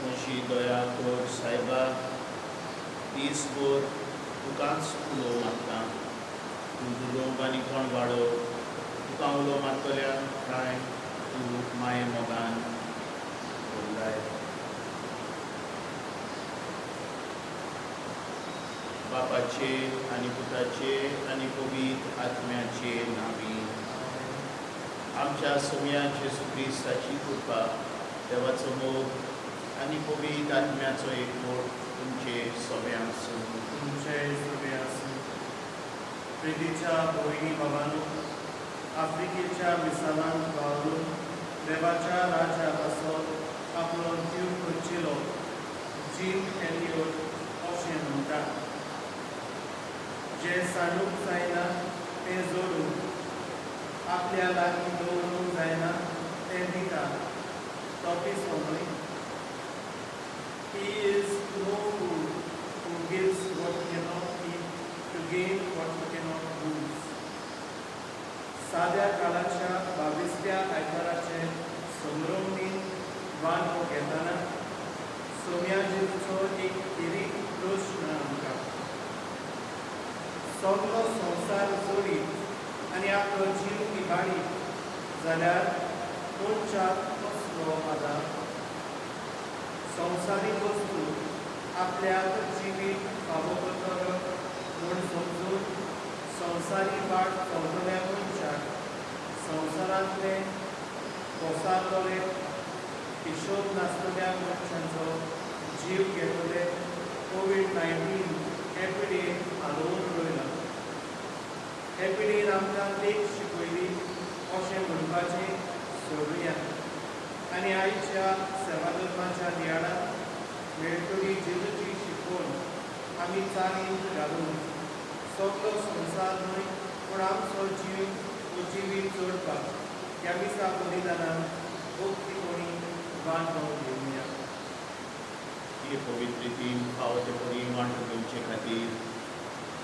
म्हशी दया कर सायबा दीसभर तुकाच उलो मागता तूं उलोवंक आनी कोण वाडो तुका उलो मागतल्या काय तूं माये मोगान उरलाय बापाचे आनी पुताचे आनी पवित्र आत्म्याचे नांवी आमच्या सोम्या जेजू क्रिस्ताची कृपा देवाचो मोग आनी पवित्र आत्म्याचो एकवट तुमचे सगळ्यांक तुमचे सगळे प्रितीच्या भयणी भावांनो आफ्रिकेच्या मिसालांत वावरून देवाच्या राज्यात पासून आपलो जीव करचिलो जीव एलियोट अशें म्हणटा जे सांडूंक जायना तें जोडून आपल्या लागीं दवरूंक जायना तें दिता तो पिसो न्हय He is no fool who gives what he cannot eat to gain what he cannot lose. साध्या काळाच्या 22व्या आयताराचे संभ्रमणीन वान घेताना सोम्या जेजूचो एक हिरीक प्रश्न आमकां सगळो संवसार जोडीत आनी आपलो जीव इबाडीत जाल्यार कोणच्याक कसलो आदार संवसारीक वस्तू आपल्याक जिवीत फावो करतलो म्हूण समजून संवसारी वाट चलतल्या मनशाक संवसारांतले कोसारलोले हिशोब नासतल्या मनशांचो जीव घेतले कोविड-19 हे पिडेन हालोवन रोयला हे पिडेन आमकां लेख शिकयली अशें म्हणपाचें सोडुया आनी आयच्या सेवा धर्माच्या दियाळांत मेळटली जेजूची शिकवण आमी चालींत घालून सगळो संवसार न्हय पूण आमचो जीव उजिवीत जोडपाक ह्या दिसा बलिदानान भक्तीपणी बांदून घेवया ही पवित्र रितीन फावो ते बरी मांडून घेवचे खातीर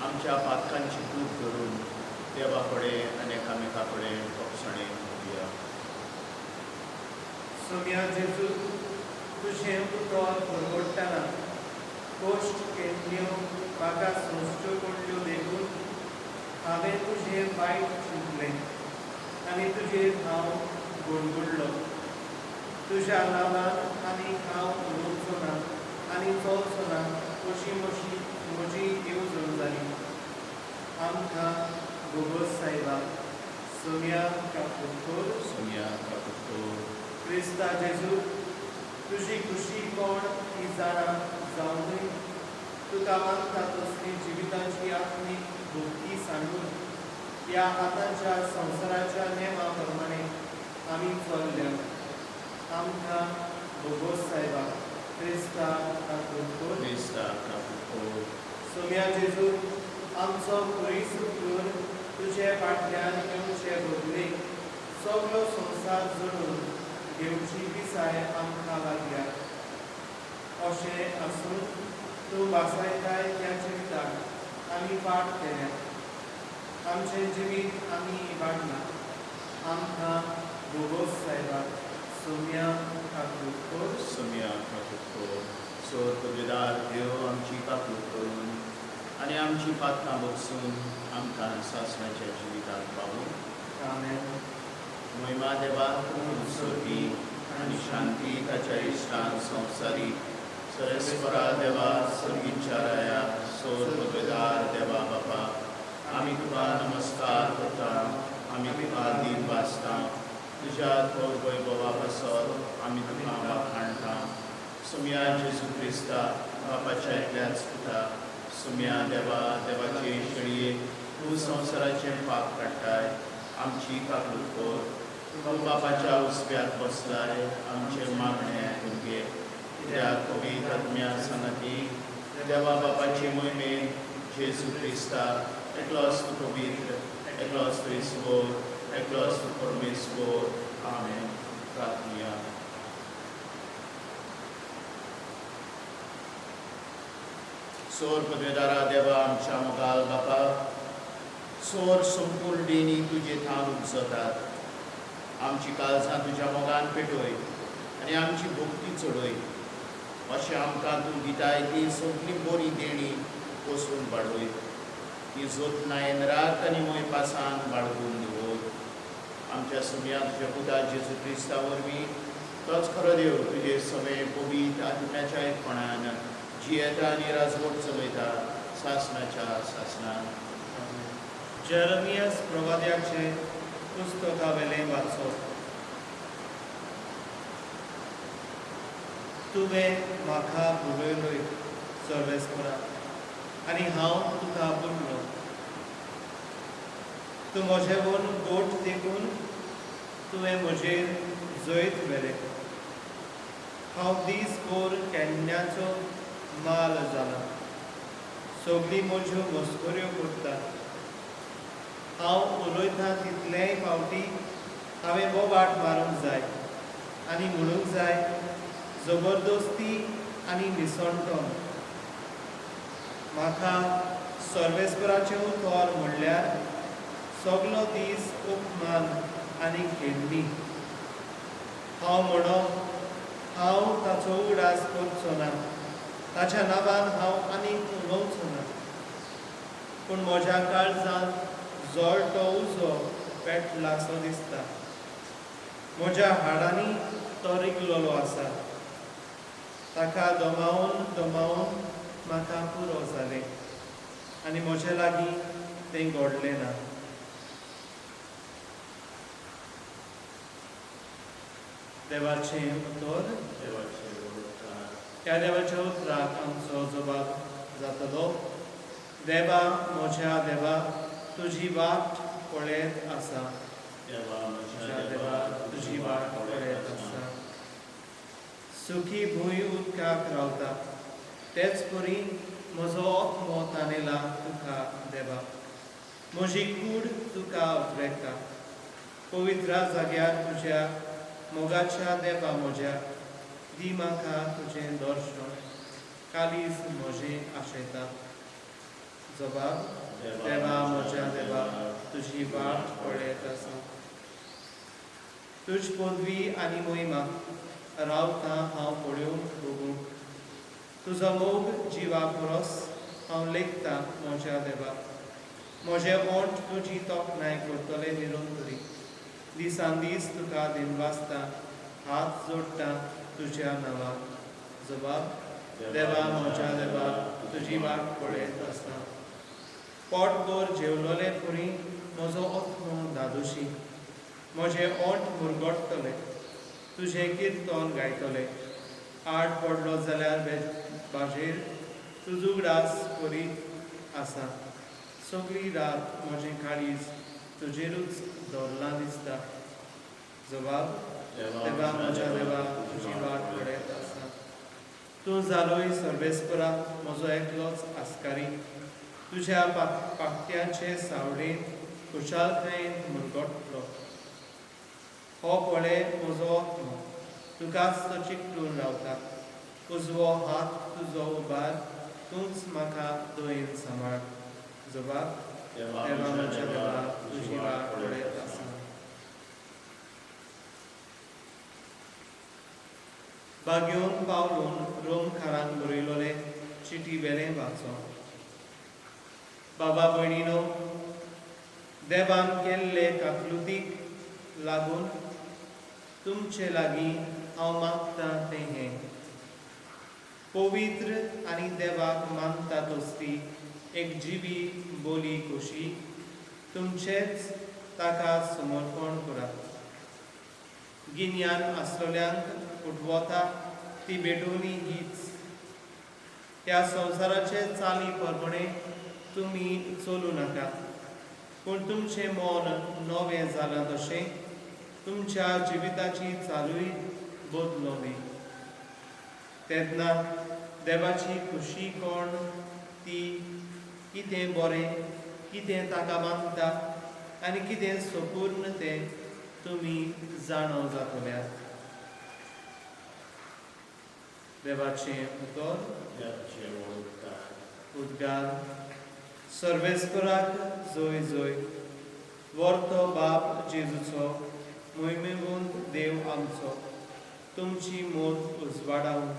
आमच्या पातकांची कूड धरून देवा कडेन आनी एकामेका कडेन पक्षाणेन उलोवया सोम्या जेजू तुजें उतर परवडटना गोश्ट केल्ल्यो म्हाका संश्ट्यो पडल्यो देखून हांवें तुजें वायट चिंतलें आनी तुजेर हांव गुणगुणलो तुज्या नांवान आनीक हांव उलोवचो ना आनी चलचो ना अशी म्हजी येवजण जाली आमकां गोगोस सायबा सोम्या कापुटोर क्रिस्ता जेजू तुजी खुशी कोण ही जाणा जावनूय तुका मागता तसली जिविताची आत्मीक भक्ती सांडून ह्या आतांच्या संवसाराच्या नेमा प्रमाणे आमी चल्ल्या आमकां गोगोस सायबा क्रिस्ता कापुटोर सोम्या जेजू आमचो पयस करून तुजे फाटल्यान येवचे बदले सगळो संवसार जोडून घेवची विसाय आमकां लागल्या अशें आसून तूं वासायताय त्या जिविताक आमी फाट केल्या आमचें जिवीत आमी इबाडना आमकां गोगोस सायबा सोम्या कापुटोर सोर पदवीदार देव आमची काकूट करून आनी आमची पातकां बगसून आमकां सासणाच्या जिविताक पावूं आमेन महिमा देवा सोपी आनी शांती ताच्या इश्टान संवसारी सरस्वरा देवा सर्गीच्या राया सोर पदवीदार देवा बापा आमी तुका नमस्कार करता आमी तुका दीन वाचता तुज्या थोर वैभवा पासत आमी तुका वाखाणटा सोम्या जेजू क्रिस्ता बापाच्या एकल्याच पुता सोम्या देवा देवाचे शेळये तूं संवसाराचें पाप काडटाय आमची काकूट कर तूं बापाच्या उस्प्यात बसलाय आमचे मागणे तुमगे कित्याक पवित्र आत्म्या सांगाती देवा बापाचे मोहिमेन जेजू क्रिस्ता एकलोच तूं पवित्र एकलोच तूं इस्वोर एकलोच तूं परमेश्वर आमेन प्रार्थना सोर पदवीदारा देवा आमच्या मोगाल बापा सोर संपूर्ण देणी तुजे थांब उपजतात आमची काळजां तुज्या मोगान पेटोय आनी आमची भक्ती चडय अशें आमकां तूं दिताय ती सगळी बरी देणी वचून वाडोय. ती जोत नायन रात आनी मोय पासान बाळगून दवर. आमच्या सुमयात तुज्या पुता जेजू क्रिस्ता वरवीं तोच खरो देव तुजे सगळे पवित्र आत्म्याच्या एकपणान जियेता आनी राजवट चलयता सासणाच्या सासणान. जेरमियास प्रवाद्याचे पुस्तका वेलें वाचप. तुवें म्हाका बुलयलोय सर्वेस्परा आनी हांव तुका बुडलो. तूं म्हजें वन गोठ देखून तुवें म्हजेर जैत व्हेलें. हांव दिसभर केन्नाचो माल जाला. सगळीं म्हज्यो मस्कऱ्यो करता. हांव उलयतां तितलेय फावटी हांवें बोबाट मारूंक जाय आनी म्हणूंक जाय जबरदस्ती आनी निसणटोन. म्हाका सर्वेस्पराचें तोर म्हणल्यार सगलो दीस उपमान आनी खेळणी. हांव म्हणो हांव ताचो उडास करचो ना. ताच्या नांवान हांव आनीक उलोवचो ना. पूण म्हज्या काळजांत जोडटो उजो पेटलासो दिसता. म्हज्या हाडांनी तो रिगलोलो आसा. ताका दोमावन दोमावन म्हाका पुरो जालें आनी म्हजे लागीं तें घडलें ना. देवाचें उतर. ह्या देवाच्या उतराक आमचो जबाब जातलो. देवा म्हज्या देवा तुजी वाट पळयत आसा. म्हज्या देवा तुजी वाट पळयत आसा. सुखी भूंय उदकाक रावता तेच परी म्हजो आत्मो ताणेला तुका देवा. म्हजी कूड तुका उतरेता. पवित्र जाग्यार तुज्या मोगाच्या देवा म्हज्या दी म्हाका तुजें दर्शन. कालीस म्हजें आशेता. जबाब. देवा म्हज्या देवा तुजी वाट पळयत आसा. तुज पदवी आनी मोहिमा रावता हांव पळोवंक बगूंक. तुजो मोग जिवा परस हांव लेखता म्हज्या देवा. म्हजे ओंठ तुजी तोखणाय करतले निरंतरी. दिसान दीस तुका दिनवासता हात जोडटा तुज्या नांवान. जबाब. देवा म्हज्या देवा तुजी वाट पळयत आसा. पोटभर जेवलोले परी म्हजो आत्मो दादोशी. म्हजे ओंठ मुरगडटले. तुजें किर्तन गायतले. आड पडलो जाल्यार बाजेर तुजो उगडास करीत आसा. सगळी रात म्हजें काळीज तुजेरूच दवरलां दिसता. जबाब. देवा म्हज्या देवा तुजी वाट पळयत आसा. तूं जालोय सर्वेस्पराक म्हजो एकलोच आस्कारी. तुज्या पाक्त्याचे सावळेन खुशालकायेन मुरगडटलो. हो पळय म्हजो आत्मो तुकाच तो चिकटून रावता. उजवो हात तुजो उबार तूंच म्हाका दोयेन सांबाळ. जबाब. देवा म्हज्या देवा तुजी वाट पळयत आसा. बागेवन पावलून रोमकारांक बरयलोले चिटी वेलें वाचप. बाबा भयणीनो, देवान केल्ले काकलुतीक लागून तुमचे लागीं हांव मागतां तें हें. पवित्र आनी देवाक मानता तसली एक जिवी बोली कशी तुमचेच ताका समर्पण करात. गिन्यान आसलोल्यांक उठवता ती बेटोनी हीच. ह्या संवसाराचे चाली प्रमाणे तुमी चलू नाका. पूण तुमचें मन नवें जालां तशें तुमच्या जिविताची चालूय बदलोवी. तेन्ना देवाची खुशी कोण ती कितें बरें कितें ताका मानता आनी कितें संपूर्ण तें तुमी जाणो जातल्यात. देवाचें उतर. उद्गार. सर्वेस्पराक जय जय. वर्तो बाप जेजूचो मोहिमेवंत देव आमचो तुमची मोत उजवाडावन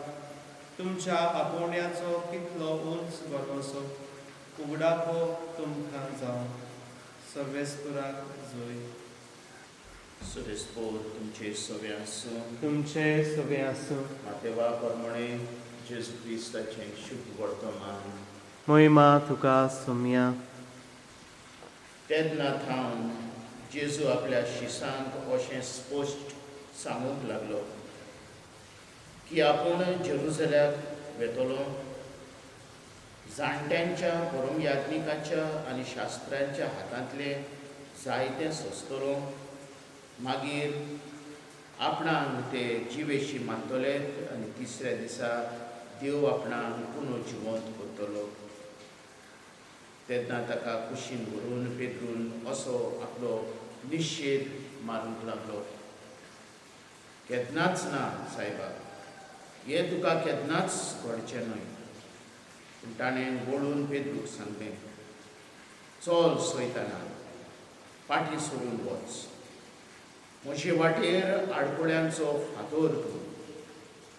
तुमच्या आपोवण्याचो कितलो उंच बरोसो उगडाको तुमकां जावं सर्वेस्पुराक जोय. सुरेस्पोर तुमचे सवे आसूं. तुमचे सगळे आसूं. मातेवा प्रमाणे जेजू क्रिस्ताचें शुभ वर्तमान मोहिमा तुका सोम्या. तेन्ना थावन जेजू आपल्या शिसांक अशें स्पश्ट सांगूंक लागलो की आपूण जेरुसल्याक वेतलो, जाणट्यांच्या परम याज्ञिकाच्या आनी शास्त्रांच्या हातांतले जायतें सोंसतलो, मागीर आपणाक ते जिवेशी मानतले आनी तिसऱ्या दिसा देव आपणाक पुनर्जिवंत करतलो. तेन्ना ताका कुशीन व्हरून पेद्रून असो आपलो निशेध मारूंक लागलो. केन्नाच ना सायबा, हें तुका केन्नाच घडचें न्हय. पूण ताणें वळून पेद्रूक सांगलें, चल सैताना, फाटीं सोडून वच. म्हजे वाटेर आडकुळ्यांचो फातर तूं,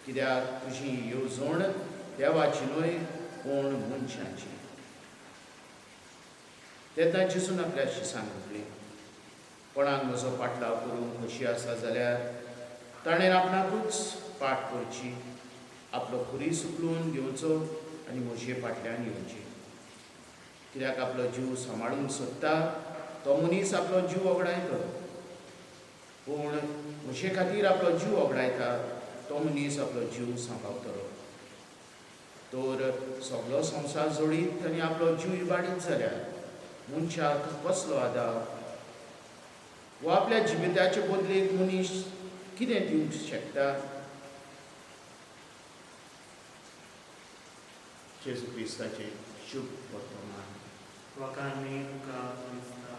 कित्याक तुजी येवजण देवाची न्हय पूण मनशांची. तेन्ना जेजून आपल्या शिसांक म्हटलें, कोणाक म्हजो पाटलाव करूंक कशी आसा जाल्यार ताणें आपणाकूच पाट करची, आपलो खुरीस उखलून घेवचो आनी म्हजे फाटल्यान येवचें. कित्याक आपलो जीव सांबाळूंक सोदता तो मनीस आपलो जीव वगडायतलो, पूण म्हजे खातीर आपलो जीव वगडायता तो मनीस आपलो जीव सांबाळटलो. तर सगळो संवसार जोडीत आनी आपलो जीव इबाडीत जाल्यार मनशाक कसलो आदार? वो आपल्या जिविताचे बदलेक मनीस कितें दिवंक शकता? जेजू क्रिस्ताचें शुभ वर्तमान. वखाणी तुका क्रिस्ता.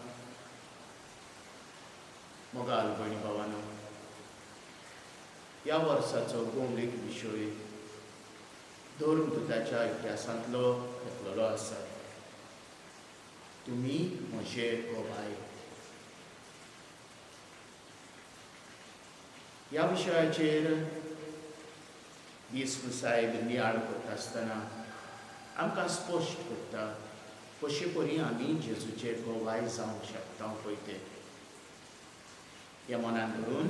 मोगाल भयणी भावानो, ह्या वर्साचो गोंवलीक विशय धर्मदुताच्या इतिहासांतलो घेतलेलो आसा. तुमी म्हजे गोबाय. ह्या विशयाचेर येसू साहेब नियाळ करता आसतना आमकां स्पश्ट करता कशे परी आमी जेजूचे गोबाय जावंक शकता पळय तें. ह्या मनान धरून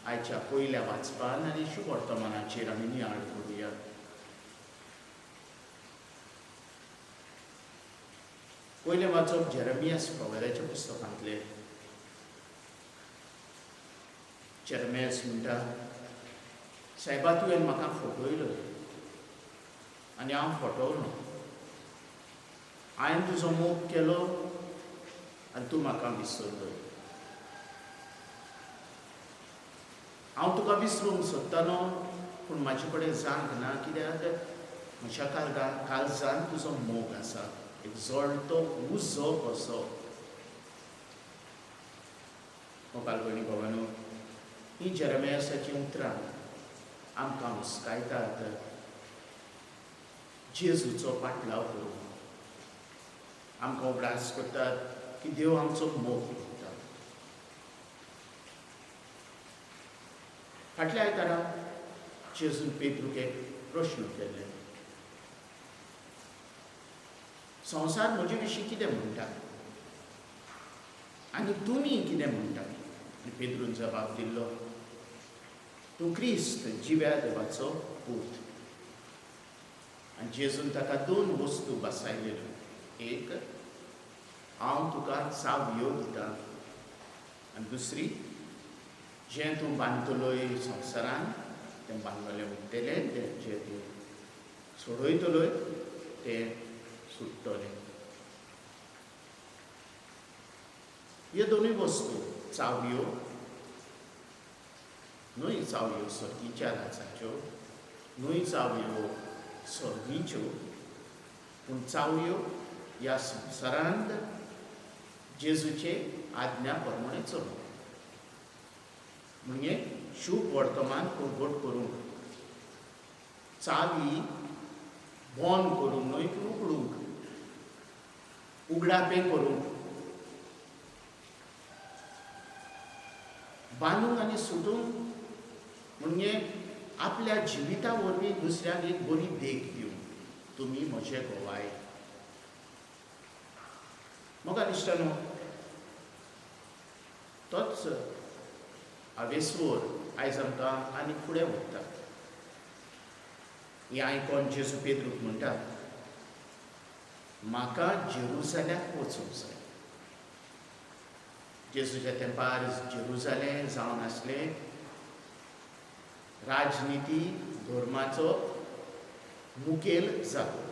आयच्या पयल्या वाचपान आनी शुभ वर्तमानाचेर आमी नियाळ करुया. पयलें वाचप जेरेमियास प्रवाद्याच्या पुस्तकांतलें. जेरेमियास म्हणटा, सायबा तुवें म्हाका फटयलो आनी हांव फटवलो. हांवें तुजो मोग केलो आनी तूं म्हाका विसरलो. हांव तुका विसरूंक सोदतालो पूण म्हाजे कडेन जांक ना, कित्याक म्हज्या काळजांत तुजो मोग आसा, एक जळटो उजो कसो. मोगाल भयणी भावानो, ही जेरेमियासाचीं उतरां आमकां हुस्कायतात जेजूचो पाटलाव करूंक. आमकां उगडास करतात की देव आमचो मोग करता. फाटल्या आयतारा जेजून पेद्रूक एक प्रश्न केल्ले, संवसार म्हजे विशीं कितें म्हणटा आनी तुमी कितें म्हणटा? आनी पेद्रून जबाब दिल्लो, तूं क्रिस्त जिव्या देवाचो पूत. आनी जेजून ताका 2 वस्तू बसायल्यो. एक, हांव तुका चावयो दितां, आनी दुसरी, जें तूं बांदतलोय संवसारान तें बांदलेलें उरतलें, तें जें तूं सोडयतलोय तें सुट्टलें. ह्यो दोनूय वस्तू चावयो, न्हय चावयो सर्गीच्या राजाच्यो, न्हय चावयो सर्गीच्यो, पूण चावयो ह्या संवसारांत जेजूचे आज्ञा प्रमाणे चलूंक. म्हणजे शुभ वर्तमान प्रगट करूंक, चावी बंद करूंक न्हय पूण उगडूंक, उगडापे करूंक, बांदूंक आनी सुटूंक. म्हणजे आपल्या जिविता वरवीं दुसऱ्यांक एक बरी देख दिवं. तुमी म्हजे गोवाय. म्हाका दिसता न्हू तोच आवेसवोर आयज आमकां आनी फुडें व्हरता. हें आयकोन जेजू पेद्रूक म्हणटा, म्हाका जेरुसलेमाक वचूंक जाय. जेजूच्या तेंपार जेरुसलेम जावन आसलें राजनिती धर्माचो मुखेल जागो.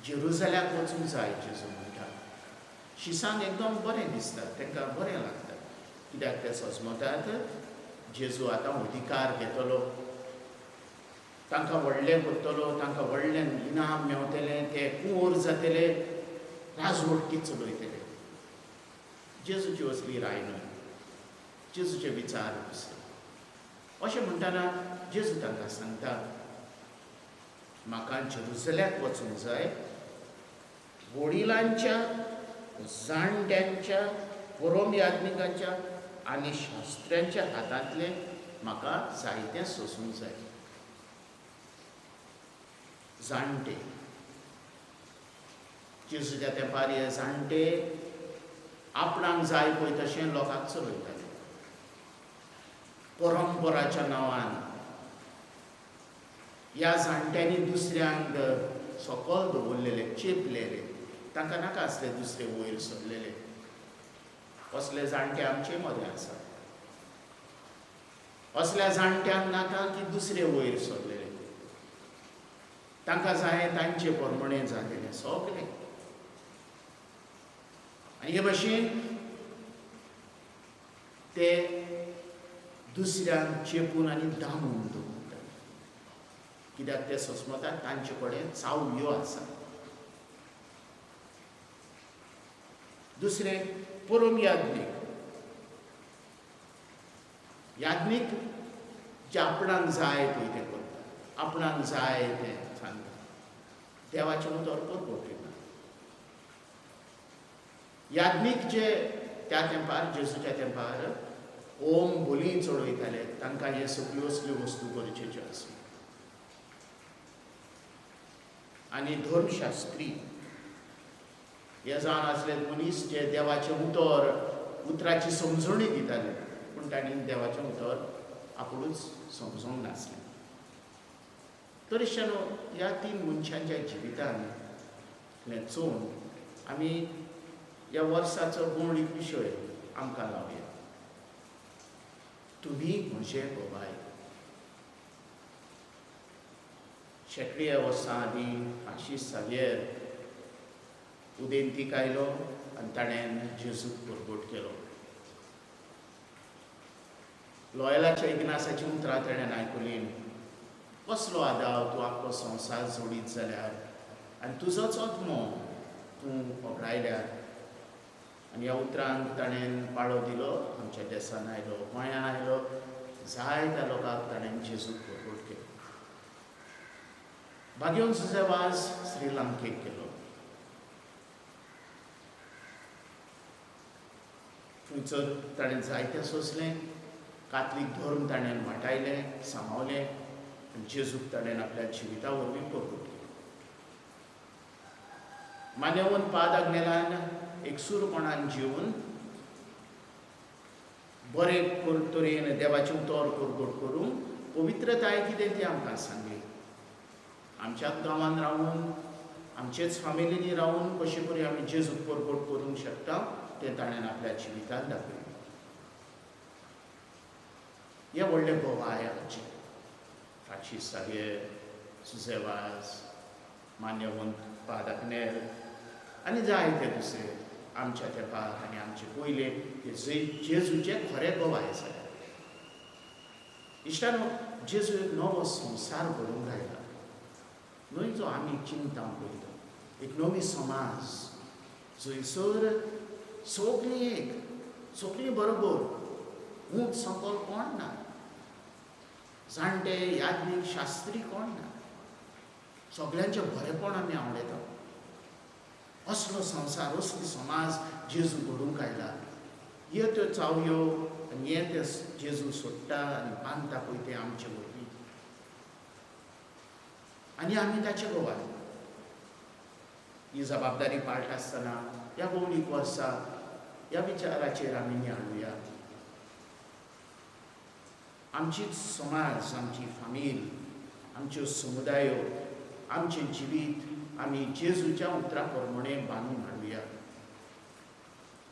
जेरुसलेमाक वचूंक जाय जेजू म्हणटा. शिसांक एकदम बरें दिसता, तांकां बरें लागता. कित्याक ते समजतात जेजू आतां अधिकार घेतलो, तांकां व्हडलें करतलो, तांकां व्हडलें इनाम मेवतलें, ते कुंवर जातले, राजवट ती चलयतले. जेजूची असली राय न्हय, जेजूचे विचार दुसरे. अशें म्हणटना जेजू तांकां सांगता, म्हाका जेरुसलेमाक वचूंक जाय. वडिलांच्या, जाणट्यांच्या, परम याज्ञिकांच्या आनी शास्त्र्यांच्या हातांतलें म्हाका जायतें सोसूंक जाय. जाणटे जेजूच्या तेंपार हे जाणटे आपणाक जाय पळय तशें लोकांक चलयताले. परंपराच्या नांवान ह्या जाणट्यांनी दुसऱ्यांक सकयल दवरलेले, चेपलेले. तांकां नाका आसले दुसरे वयर सरलेले. असले जाणटे आमचे मदें आसा. असल्या जाणट्यांक नाका की दुसरे वयर सरलेले. तांकां जाय तांचे प्रमाणें जालेलें सगळें. आनी हे भाशेन ते दुसऱ्यांक चेपून आनी दामून दवरतात. कित्याक ते समजतात तांचे कडेन चावल्यो आसा. दुसरें परम याज्ञीक. याज्ञीक जे आपणाक जाय पळय तें करता, आपणाक जाय तें सांगता. देवाचें उतर करप ना. याज्ञीक जे त्या तेंपार जेजूच्या तेंपार ओम बली चडयताले, तांकां हे सगळ्यो असल्यो वस्तू गरजेच्यो आसल्यो. आनी धर्मशास्त्री हे जावन आसले मनीस जे देवाचें उतराची समजणी दिताले, पूण तांणी देवाचें उतर आपुणूच समजूंक नासलें. तरेशान ह्या तीन मनशांच्या जिवितांतलें चोवन आमी ह्या वर्साचो मौळीक विशय आमकां लावया. तुमी म्हजे गोवाय. शेकड्या वर्सां आदीं आशीश सावियर उदेंतीक आयलो आनी ताणें जेजूक परगट केलो. लॉयलाच्या इग्नासाची उतरां ताणें आयकलीं. कसलो आदाव तूं आख्खो संवसार जोडीत जाल्यार आनी तुजोच आत्मो तूं वगडायल्यार. आनी ह्या उतरांक ताणें पाळो दिलो. आमच्या देसान आयलो, गोंयांत आयलो, जायत्या लोकांक ताणें जेजूक परगट केलो. भाग्योन सुसेवाज श्रीलंकेक गेलो. थंयसर ताणें जायतें सोंसलें. कातलीक धर्म ताणें वाटायलें, सांबाळलें आनी जेजूक ताणें आपल्या जिविता वरवीं परगट केलो. मानेवंत पाद आग्नेलान एकसूरपणान जिवन बरे तरेन देवाचें उतर परगट करून पवित्रताय कितें ती आमकां सांगली. आमच्याच गांवांत रावून, आमचेच फामिलीनी रावून कशे करून आमी जेजूक परगट करूंक शकता तें ताणें आपल्या जिवितांत दाखयलें. हे व्हडले गोवाय आमचे. आशीश सावियर, सुसेवाज, मान्यवंत पाद आग्नेल आनी जायते दुसरे आमच्या तेंपार आनी आमचे पयले जेजूचे खरे गोवाय जाले. इश्टानो, जेजू एक नवो संवसार घडोवंक आयला. न्हय जो आमी चिंता पळयता. एक नवी समाज जंयसर सगळीं एक, सगळीं बरोबर, ऊंच सकल कोण ना, जाणटे याज्ञीक शास्त्री कोण ना, सगळ्यांचें बरेपण आमी आवडयता. असलो संवसार, असली समाज जेजू घडोवंक आयला. ह्यो त्यो चावयो आनी हे ते जेजू सोडटा आनी बांदता पळय ते आमचे वरवीं आनी आमी ताचे गोवार ही जबाबदारी पाळटा आसतना ह्या भोंवडीक वर्सा ह्या विचाराचेर आमी नियाळुया. आमचीच समाज, आमची फामील, आमच्यो समुदायो, आमचें जिवीत आमी जेजूच्या उतरा प्रमाणे बांदून हाडुया.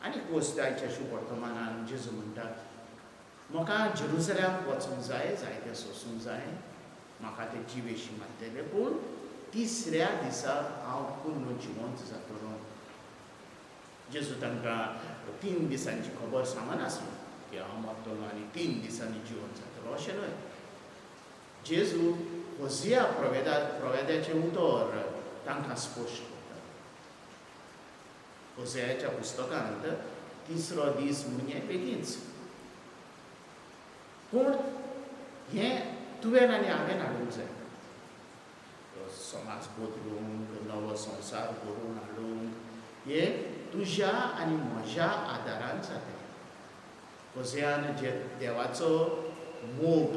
आनी गोश्ट आयच्या शुभ वर्तमानान जेजू म्हणटा, म्हाका जेरुसलेमाक वचूंक जाय, जायते सोंसूंक जाय, म्हाका ते जिवेशी मारतले, पूण तिसऱ्या दिसा हांव पूर्ण जिवंत जातलो. जेजू तांकां 3 दिसांची खबर सांगनासलो की हांव मरतलो आनी 3 दिसांनी जिवंत जातलो, अशें न्हय. जेजू होजिया प्रवेद्याचें उतर तांकां स्पश्ट करता. होजियाच्या पुस्तकांत तिसरो दीस म्हणजे बेगीनच, पूण हें तुवें आनी हांवें हाडूंक जाय. समाज बदलूंक, नवो संवसार घडोवन हाडूंक हें तुज्या आनी म्हज्या आदारान जाता. होजियान जे देवाचो मोग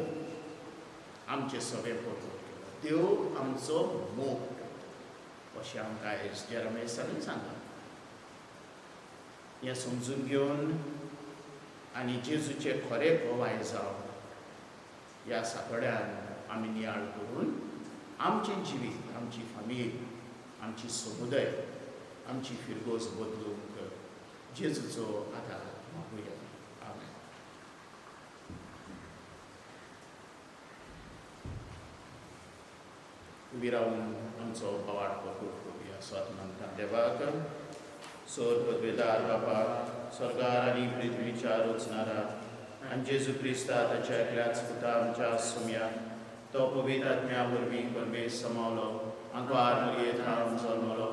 आमचे सगळे परतो केलो, देव आमचो मोग करता अशें आमकां आयज जेरेमियासान सांगला. हें समजून घेवन आनी जेजूचे खरें भोवाय जावप ह्या सातोड्यान आमी नियाळ करून आमचें जिवीत, आमची फामील, आमची समुदाय, आमची फिरगोस बदलूंक जेजूचो आदार मागुया. आमेन. उबी रावन आमचो पवाड करूया. स्वात म्हणटा देवाक, सोर पदवेदार बापा, स्वर्गार आनी पृथ्वीच्या रचणारा आनी जेजू क्रिस्ता ताच्या एकल्याच पुता आमच्या सुम्यान तो पवित्र आत्म्या वरवीं परमेश समावलो, आंकवार मलयेंत हांव जल्मलो,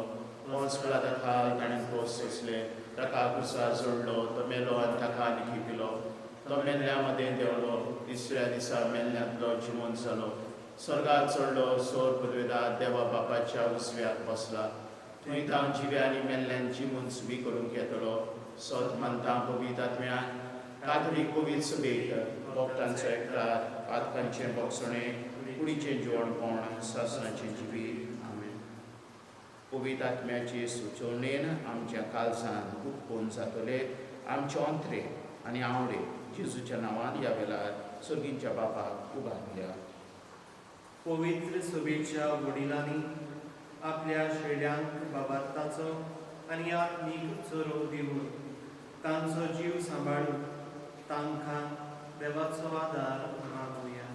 पोंच पिलाता खाल ताणें पोस सोंसले, ताका कुसार जोडलो, तो मेलो आनी ताका निखी पिलो, तो मेल्ल्या मदें देंवलो, तिसऱ्या दिसा मेल्ल्यांतलो जिवंत जालो, स्वर्गाक चडलो, सोर पदवेदार देवा बापाच्या उजव्याक बसला, थंय तांव जिव्या आनी मेल्ल्यान जिवंत सुबी करूंक येतलो. सोत मानता पवित्र आत्म्यान, कातोलीक पवित्र सभेक, भक्तांचो एकठार, पातकांचें भोगसणें, कुडीचें जेवणपण, सासणाचें जिवीत. आमेन. पवित्र आत्म्याचे सुचोवणेन आमच्या काळजान उत्पन्न जातले, आमचे अंतरे आनी आवडे जेजूच्या नांवान ह्या वेळार सर्गीच्या बापाक उबारल्या. पवित्र सभेच्या वडिलांनी आपल्या शेड्यांक बाबाताचो आनी आत्मीक चोरो दिवन तांचो जीव सांबाळून तांकां देवाचो आदार मागुया.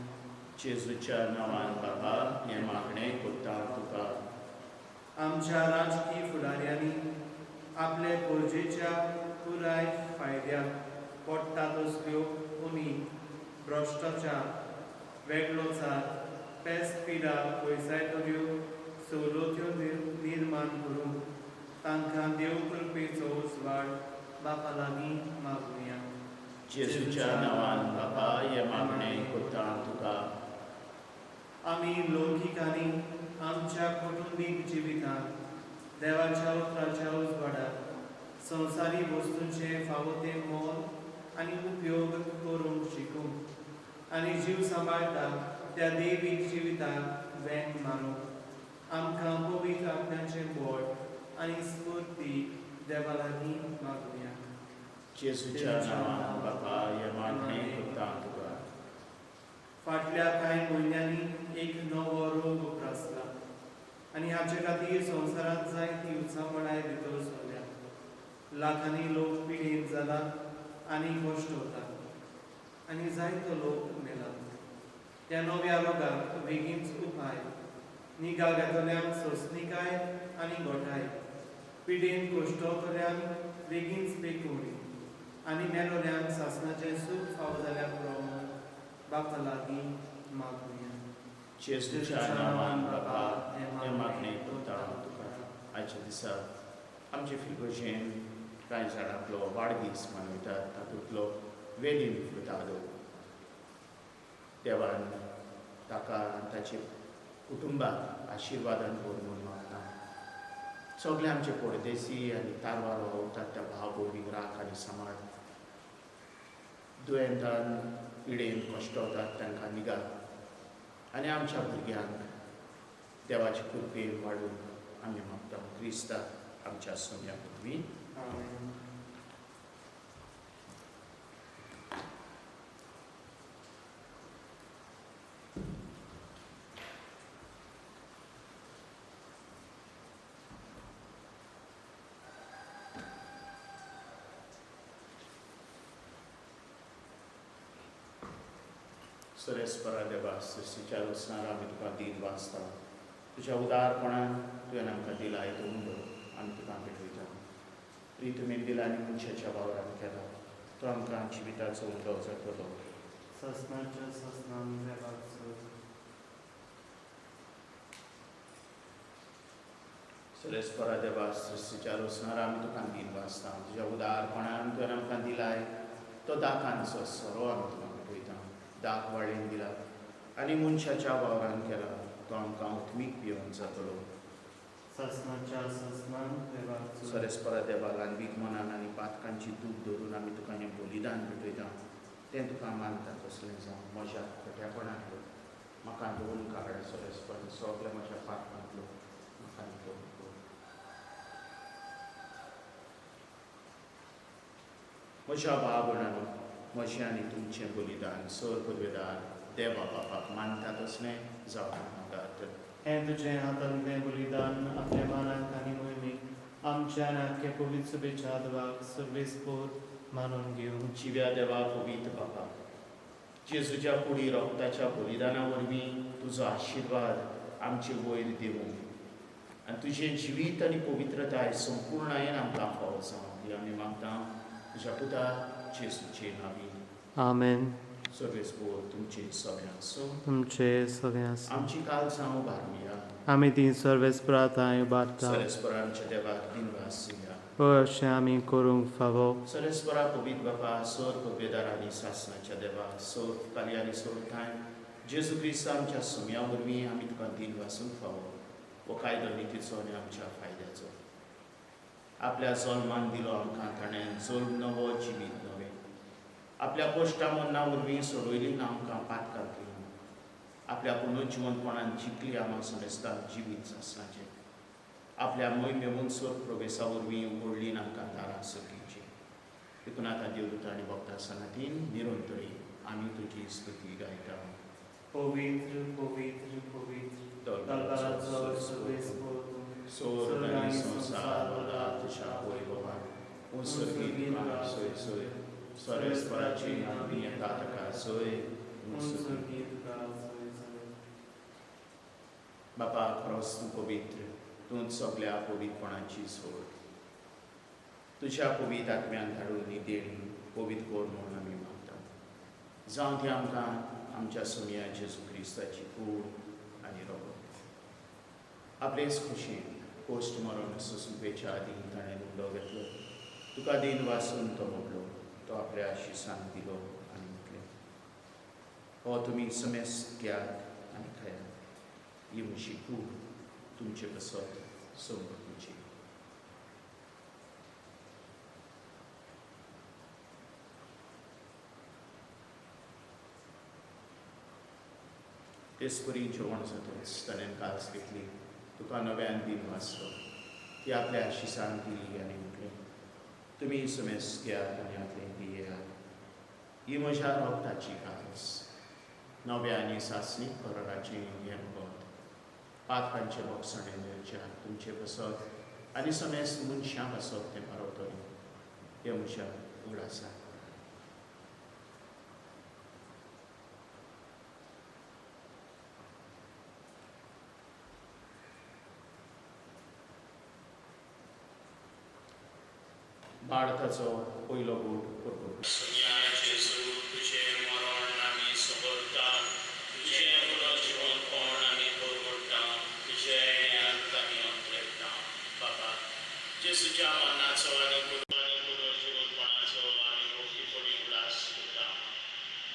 जेजूच्या नांवान बाबा हें मागणें करता तुका. आमच्या राजकीय फुडाऱ्यांनी आपले पोरजेच्या पुराय फायद्याक पडटा तसल्यो उणी, भ्रश्टाचार, वेगळोचार, पेस्त पिडा, पयसायतल्यो सवलत्यो निर्माण करून तांकां देव कृपेचो उजवाड बापा लागीं मागुया. जेजूच्या नांवान बाबा हें मागणें करता तुका. आमी लौकीक आनी आमच्या कुटुंबीक जिवितांत देवाच्या उतराच्या उजवाडाक संवसारी वस्तूंचे फावो ते मोल आनी उपयोग करूंक शिकूंक आनी जीव सांबाळटा त्या देवीक जिविताक वेंग मारूंक आमकां पवित्र आत्म्याचें बळ आनी स्फूर्ती देवा लागीं मागुया. जेजूच्या नांवान बाबा हें मागणें करता तुका. फाटल्या कांय म्हयन्यांनी एक नवो रोग उप्रासला आनी हाचे खातीर संवसारांत जायती उत्सावपणाय भितर सरल्या. लाखांनी लोक पिडेंत जातात आनी कश्ट होतात आनी जायतो लोक मेलात. त्या नव्या रोगाक बेगीनच उपाय, निगा घेतल्यांक सोंसणीकाय आनी गोठाय, पिडेंत कश्टतल्यांक बेगीनच बेकोडी आनी मेलोल्यांक सासणाचें सूख फावो जाल्या प्रमाण बापा लागीं मागुया. जेजूच्या नांवान बाबा हें मागणें करता तुका. आयच्या दिसा आमचे फिरगोशेन कांय जाणांतलो वाडदीस मनयतात, तातूंतलो वेलीन फुर्तादो. देवान ताका आनी ताचे कुटुंबाक आशिर्वादान भर म्हणून मागता. सगळे आमचे परदेसी आनी तारवार रावतात त्या भाव भयणीक राख आनी सांबाळ. दुयेंतान पिडेन कश्टावतात तांकां निगा आनी आमच्या भुरग्यांक देवाचे कृपेन वाडून आमी मागता क्रिस्ता आमच्या सोम्या वरवीं. Amen. Sorespara देवा सृश्टीच्या रचणार आमी तुका दीन वाचता. तुज्या उदारपणान तुवें आमकां दिला तो उंडो आमी तुका भेटयता. तुवें दिला आनी मनशाच्या वावरान केला तो आमकां जिविताचो उंडो जातलो. ससनाच्या ससनान देवाक सोद. Sorespara देवा सृश्टीच्या रचणार आमी तुका दीन वाचता. तुज्या उदारपणान तुवें आमकां दिलाय तो दाकांचो सोरो आमी तुका भेटयता. दाक वाडयन दिला आनी मनशाच्या वावरान केला तो आमकां उत्मीक पिवून जातलो. ससनाच्या ससनान देवाक सोद. Sorespara देवा ल्हानवीक मनान आनी पातकांची दूख धरून आमी तुका हें बलिदान भेटयता. तें तुका मानता तसलें जावं म्हज्या खोट्यापणांतलो म्हाका धुवून काड. Sorespara सगल्या म्हज्या पातकांतलो म्हाका निवळ कर. म्हज्या भाव भयणांनो, म्हजें आनी तुमचें बलिदान सर पदवेदार देवा बापाक मानता तसलें जावं नाकात. हें तुजें हातांतलें बलिदान आपल्या मानाक आनी मोहिमेक आमच्या नाक्या पवित्र सभेच्या देवाक सर्वेस्पोर मानून घेवं. जिव्या देवा पवित्र बापा, जेजूच्या कुडी रोगताच्या बलिदाना वरवीं तुजो आशिर्वाद आमचे वयर देवूं आनी तुजें जिवीत आनी पवित्रताय संपूर्णायेन आमकां फावो जावं ही आमी मागता तुज्या पुता जेजूचे नांवी. आमेन. सर्वेस्पोर तुमचे सगळ्यांक सो. तुमचे सगळ्यांक आमची काळजां उबारुया. आमी ती सर्वेस्पराताय उबारता. सरस्परा आमच्या देवाक दिनवास दिया. अशें आमी करूंक फावो. सरस्परा पवित्र बापा सर पदवेदार आनी सासणाच्या देवा सर फाल्यां आनी सोरताय जेजू क्रिस्त आमच्या सोम्या वरवीं आमी तुका दिन वासूंक फावो हो कायदो नितीचो आनी आमच्या फायद्याचो. आपल्या जल्मान दिलो आमकां ताणें जल्म नवो जिवीत नवें. आपल्या कोश्टा मन्ना वरवीं सोडयलीं आमकां पातकांतलीं. आपल्या पुनर्जिवंतपणान जिखली आमां समेस्तान जिवीत सासणाचें. आपल्या मोहिमेमून सोर प्रवेशा वरवीं उगडलीं आमकां दारां सगळींची. देखून आतां देवदूत आनी भक्तां सनातीन निरंतरी आमी तुजी स्तुती गायता. पवित्र पवित्र पवित्र दरबाराचो सर्वेस्पोर सोर आनी संसार वरदा तुज्या वैभवान उत्सर्गीत सोय सोय सर्वेस्पराची आमी येता ताका सोय. बापा खरोच तूं पवित्र, तूंच सगल्या पवित्रपणाची सोड. तुज्या पवित्र आत्म्यान धाडून ही देणी पवित्र कोर म्हणून आमी मागता. जावं ती आमकां आमच्या सोम्या जेजू क्रिस्ताची कूड आनी रगत. आपलेच खुशेन पोस्ट मरण सुसुपेच्या आदीं ताणें उंडो घेतलो. तुका दिन वासून तो मोडलो. तो आपल्या शिसान दिलो आनी म्हटलें, हो तुमी समेस्त घेयात आनी खायात. ही म्हजी कूड तुमचे बसत समृद्धीची. तेसपरी जेवण जातच ताणें कास घेतली. तुका नव्यान दिन वाचलो. ती आपल्या शिसान दिली आनी म्हटलें, तुमी समेस्त घेयात आनी आपलें पियेयात. ही म्हज्या रोगताची कास. नव्या आनी सासणीक कराराचें हें पद. पातकांचे बोगसणे मेळच्या तुमचे बसत आनी समेस्त मनशां बसत तें पारवतलें. हें म्हज्या उगडासा. भारताचो पयलो बूट करपूर. जेजू तुजें मरण आमी समरता. तुजें पुनर्जिवंतपण आमी परवडटा. तुजे येण्यात आमी अंतरता. बाबा जेजूच्या मरणाचो आनी पुनर्जिवंतपणाचो आमी भोगीपणी उलास करता.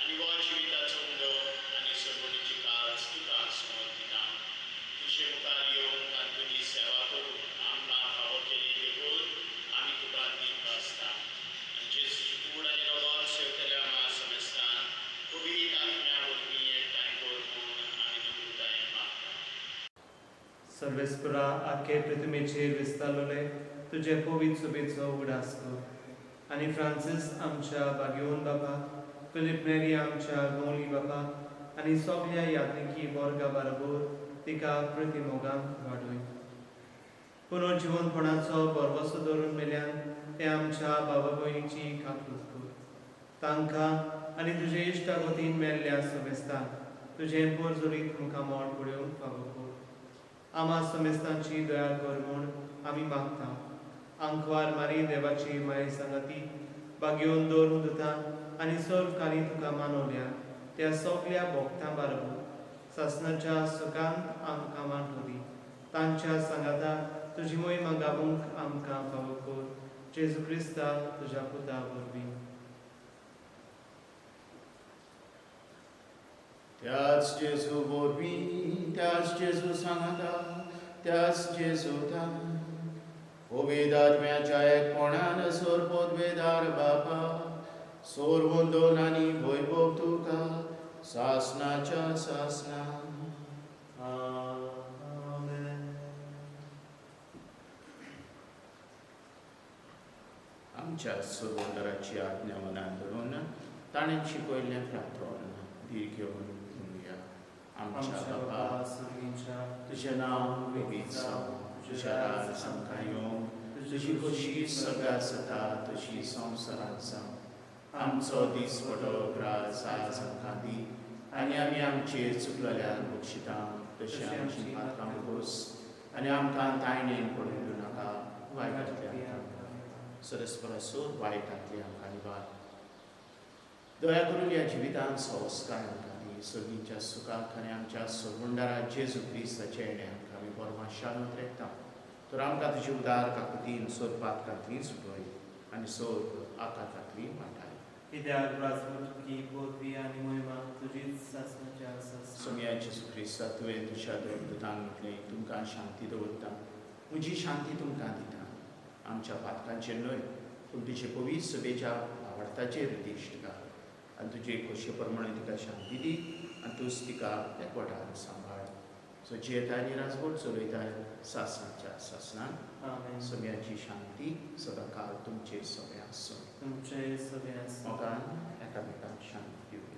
आनी हो जिविताचो उंडो आनी सर्वणीची काळज तुका समर्थ दिता. तुजे मुखार येवंक आनी तुजी सेवा करूंक आमकां फावो केली देखून आमी तुका दिन वाचता. आनी जेजूची कूड आनी रगत सेवतल्या आमा सर्वेस्परा आखे पृथ्वीचेर विस्तारलोले तुझे पवित्र सुबेचो उगडास कर आनी फ्रांसीस आमच्या बागेवन बापा फिलिप मेरी आमच्या गवळी बापा आनी सगळ्या यात्रिकी वर्गा बरोबर तिका प्रतिमोगान वाडय पुनर्जीवनपणाचो परवसो धरून मेल्यान ते आमच्या बाबा भयणीची काकूट कर तांकां आनी तुजे इश्टा वतीन मेल्ल्या समेस्तान तुजें परजोरीत तुमकां मोड पडून फावो कर आमा समेस्तांची दया कर म्हूण आमी मागता आंकवार मारी देवाची माये सांगाती बागेवन दवरून दिता आनी सर्वकाली तुका मानवल्या त्या सगळ्या भोगतां बरोबर सासणाच्या सुखांत आमकां मांडली तांच्या सांगाता तुजी मोहिमा गावूंक आमकां फावो कर जेजू क्रिस्ता तुज्या पुता वरवीं त्याच जेजू वरवीं त्याच जेजू सांगाता त्याच जेजूता ओबेद आत्म्याच्या एकपणान सोर पोदवेदार बापा सोर वंदन आनी वैभव तुका सासणाच्या सासना आमच्या सोरवंदराची आज्ञा मनात धरून ताणें शिकयल्लें प्रार्थन धीर घेवन म्हणुया आमच्या बापा तुजें नांव बेगीन जावं तुजें राज आमकां येवं तुजी खोशी सगळ्या जाता तशी संवसारांत जावं आमचो दिसपटो ग्रास आज आमकां दी आनी आमी आमचेर चुकलेल्यांक बक्षिता तशें आमची पातकां घोस आनी आमकां तायणेन पडूं दिवं नाका वायटांतल्यान सरस्परासूर वायटांतली आमकां निवार दया करून ह्या जिवितांत संस्कार आमकां दी सगळींच्या सुखाक आनी आमच्या सोरवंडारा जेजू क्रिस्ताचे येणे आमकां आमी परमा शांत रेखता तर आमकां तुजी उदार काकुतीन सोर पातकांतली सुटय आनी सोर आकांतांतली वाटाय कित्याक राजवटी पदवी आनी महिमा तुजीच सासणाची आसा सोम्या जेजू क्रिस्ता तुवें तुज्या देवदूतांक म्हटलें तुमकां शांती दवरता म्हजी शांती तुमकां दिता आमच्या पातकांचेर न्हय पूण तुजे पवित्र सभेच्या आवडताचेर दिश्ट घाल आनी तुजे खोशे प्रमाणे तिका शांती दी आनी तूंच तिका एकवटान सांबाळ सो जियेताय आनी राजवट चलयताय सासणाच्या सासणान सगळ्यांची शांती सदांकाळ तुमचे सगळे आसूं तुमचे सगळे आसूं मोगान एकामेकांक शांती दिवया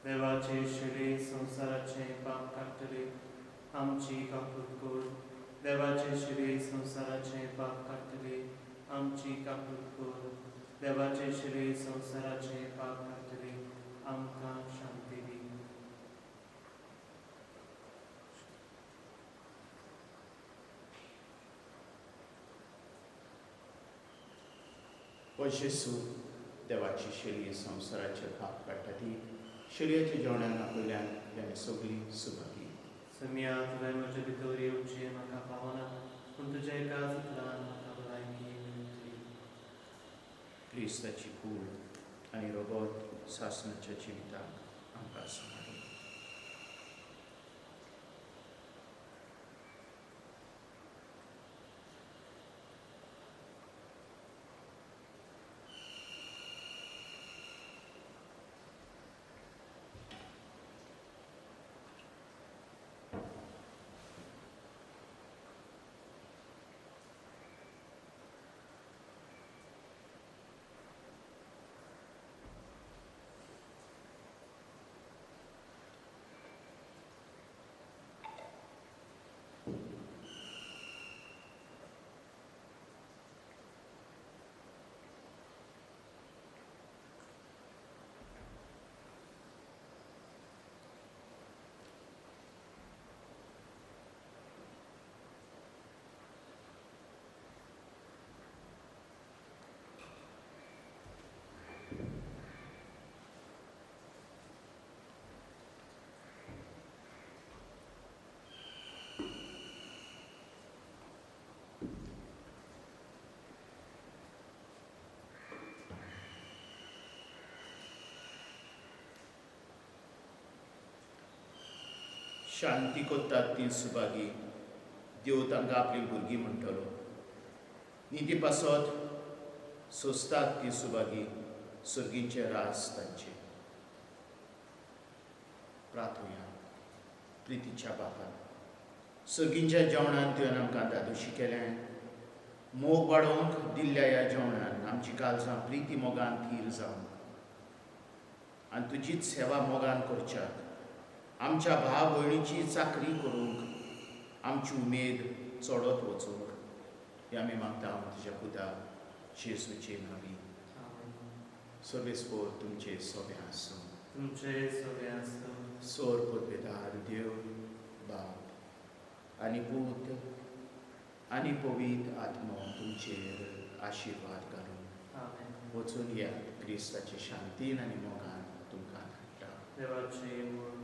देवाचे शिळे संसाराचे पाप काडटले आमची काकूट कर देवाचे शिळे संसाराचे पाप काडटले आमची काकूट कर देवाचे शिळे संसाराचे पाप काडटले आमकां शांती दी ओ जेजू देवाची शेळी संसाराचे पाप काडटा ती शेळयेच्या जेवणाक आपल्यान याने सगळी सुभागी सम्या तुवें म्हजे भितर येवचें म्हाका पावना पूण तुज्या एकाच उतरान म्हाका भलायकी मेळटली क्रिस्ताची कूड आनी रगत सासणाच्या जिविताक आमकां सांबाळी शांती कोत्तात ती सुभागी देव तांकां आपली भुरगीं म्हणटलो निधी पासत सोंसतात ती सुभागी सर्गींचे रास तांचे प्रार्थुया प्रितीच्या बापा, सर्गींच्या जेवणान तुवें आमकां दादोशी केलें. मोग वाडोवंक दिल्ल्या ह्या जेवणान आमची काळजां प्रिती मोगान थीर जावंक आनी तुजीच सेवा मोगान करच्याक, आमच्या भाव भयणीची चाकरी करूंक आमची उमेद चडत वचूंक हें आमी मागता तुज्या पुता जेजूचे नांवी. सर्वेस्पोर तुमचे सोबे आसूं. तुमचे सगळे आसूं. सोर पदवेदार देव बाप आनी पूत आनी पवित्र आत्मो तुमचेर आशिर्वाद घालून आमेन. वचून या क्रिस्ताचे शांतीन आनी मोगान तुमकां धाडटा. देवाचे मोग